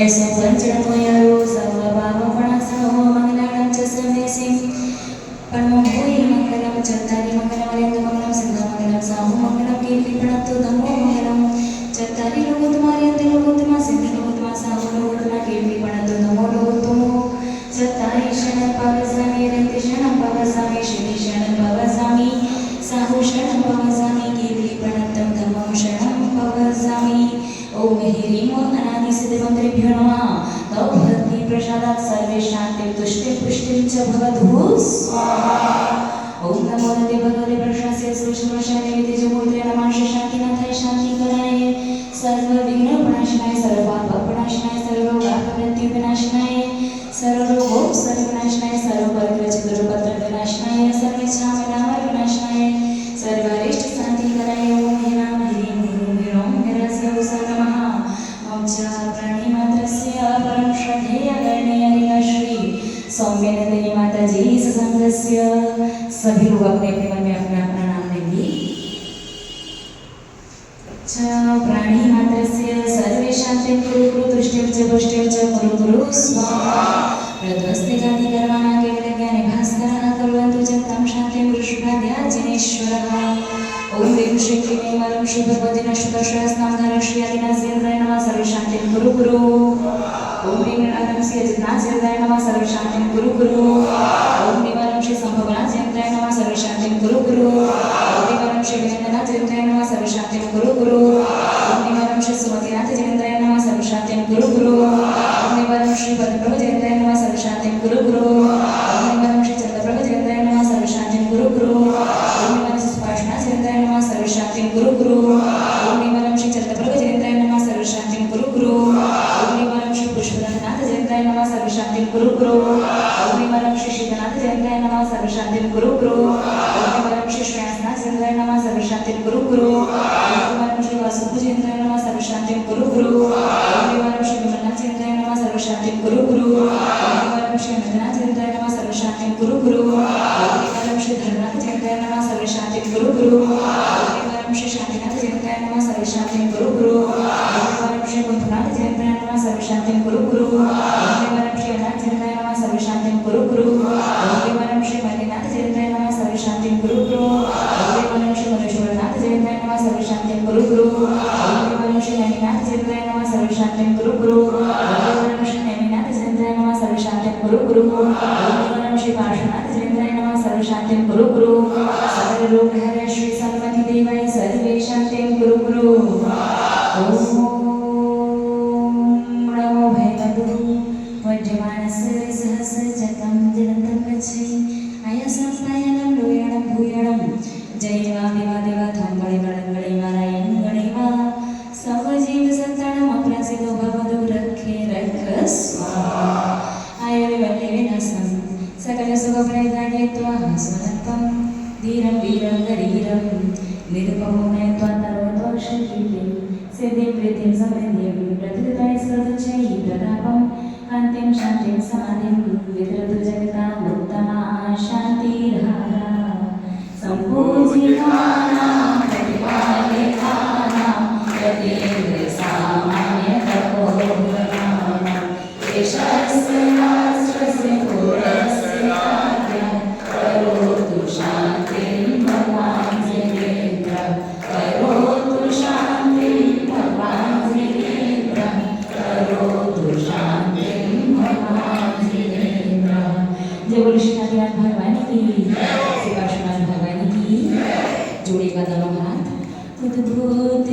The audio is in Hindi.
ऐसे पंचमोयरो सर्वभावपणासो मंगलानं च सर्वेसिं परमभूय मंगलं चत्तारि मंगलमर्यन्तमंगलं सिद्धमंगलं साहुमंगलं कीर्तिप्रणतो धम्मो मंगलं चत्तारि लोकोत्तमार्यन्तलोकोत्तमा सिद्धलोकोत्तमा साहुलोकोत्तमा कीर्तिप्रणतो धम्मो लोकोत्तमो चत्तारि शरणं पवसामि रन्ति शरणं पवसामि शिवि शरणं पवसामि साहु शरणं पवसामि कीर्तिप्रणतं धम्मं शरणं पवसामि ओम ह्रीं अनादिसिद्धमन्त्रेभ्यो नमः तौ भक्ति प्रसादात् सर्वे शान्तिं तुष्टिं पुष्टिं च भवतु स्वाहा ओम नमो भगवते प्रशास्य सूक्ष्मशाने विद्यजमूर्ते नमः शान्तिनाथाय शान्तिकराय सर्वविघ्नप्रणाशनाय सर्वपापप्रणाशनाय सर्वरोगविनाशनाय सर्वरोगोपसर्गविनाशनाय सर्वपरिग्रहचतुर्पत्रविनाशनाय सर्वेच्छामनामविनाशनाय सर्वारिष्ट शान्तिकराय ओम ह्रीं नमः मम च प्राणिमात्रस्य परं श्रद्धेय गणनीय श्री सौम्यनंदिनी माता जी सत्संगस्य सभी लोग अपने अपने मन में अपना अपना नाम लेंगे। च प्राणिमात्रस्य सर्वे शान्तिं कुरु कुरु तुष्टिं च पुष्टिं च कुरु कुरु स्वाहा प्रद्वस्ते जाति कर्मणा केवल ज्ञाने भास्करः कुर्वन्तु च तं शान्तिं वृषभाद्या जिनेश्वरः ओम ह्रीं श्रीं क्लीं ऐं श्री भगवती नक्षत्रश्रेयस्नामधारं श्री आदिनाथेन्द्राय नमः सर्वशान्तिं कुरु कुरु ओम ह्रीं श्री अजितनाथेन्द्राय नमः सर्वशान्तिं कुरु कुरु ओम ह्रीं श्री संभवनाथेन्द्राय नमः सर्वशान्तिं कुरु कुरु ओम ह्रीं श्री विनन्दनाथेन्द्राय नमः सर्वशान्तिं कुरु कुरु ओम ह्रीं श्री सुमतिनाथेन्द्राय नमः सर्वशान्तिं कुरु कुरु ओम ह्रीं श्री पद्मप्रभुतेन्द्राय नमः सर्वशान्तिं कुरु कुरु ओम ह्रीं श्री चन्द्रप्रभुतेन्द्राय नमः सर्वशान्तिं कुरु कुरु ओम ह्रीं श्री सुभाषनाथेन्द्राय नमः सर्वशान्तिं कुरु कुरु ओम ह्रीं श्री चन्द्रप्रभुतेन्द्राय नमः सर्वशान्तिं कुरु कुरु ओम ह्रीं श्री पुष्पनाथेन्द्राय नमः सर्वशान्तिं कुरु कुरु ओम ह्रीं श्री शीतनाथेन्द्राय नमः सर्वशान्तिं कुरु कुरु ओम ह्रीं श्री श्रेयसनाथेन्द्राय नमः सर्वशान्तिं कुरु कुरु ओम ह्रीं श्री वासुदेवेन्द्राय नमः सर्वशान्तिं कुरु कुरु ओम ह्रीं श्री विमलनाथेन्द्राय नमः सर्वशान्तिं कुरु कुरु ओम ह्रीं श्री अनन्तनाथेन्द्राय नमः सर्वशान्तिं कुरु कुरु ओम ह्रीं श्री धर्मनाथेन्द्राय नमः सर्वशान्तिं कुरु कुरु ओम ह्रीं श्री शान्तिनाथेन्द्राय नमः सर्वशान्तिं कुरु कुरु ओम ह्रीं श्री बुद्धनाथेन्द्राय नमः सर्वशान्तिं कुरु कुरु ओम ह्रीं श्री अनाथेन्द्राय नमः सर्वशान्तिं कुरु कुरु ओम ह्रीं श्री मल्लिनाथेन्द्राय नमः सर्वशान्तिं कुरु कुरु ओम ह्रीं श्री मनुष्वरनाथेन्द्राय नमः सर्वशान्तिं कुरु कुरु ओम ह्रीं श्री नैमिनाथेन्द्राय नमः सर्वशान्तिं कुरु कुरु ओम ह्रीं श्री नैमिनाथेन्द्राय नमः सर्वशान्तिं कुरु कुरु ओम ह्रीं श्री पार्श्वनाथेन्द्राय नमः सर्वशान्तिं कुरु कुरु सर्वरोगहरे श्री सन्मति देवाय सर्वे शान्तिं कुरु कुरु ओम नमो भगवते वज्रमानस्य सहस्रजतं जलन्तं गच्छति आयासं पायनं लोयनं भूयनं जयवादिवादिवाथं गणिगणगणिमारायं गणिमा सर्वजीवसन्तानमप्रासितो भवतु रक्षे रक्ष स्वाहा आयुर्वल्लिविनाशं सकलसुखप्रदायत्वा स्वनत्वं धीरं वीरं गरीरं निरुपमो नयत्वा नरोदोषकीर्तिं सिद्धिं प्रीतिं समृद्धिं प्रतिदाय सर्वजयी प्रतापं कान्तिं शान्तिं समाधिं वितरतु जगताम् उत्तमा शान्तिधारा सम्पूजितानां प्रतिपालितानां यतीन्द्रसामान्यतपोधनानां यशस्य राष्ट्रस्य पुरस्य कार्यं करोतु शान्तिं भगवान् जितेन्द्र करोतु शान्तिं भगवान् जितेन्द्र करोतु शान्तिं भगवान् जितेन्द्र जय बोलो श्री नाथनाथ भगवान की श्री पार्श्वनाथ भगवान की जोड़ेगा दोनों हाथ उद्भूत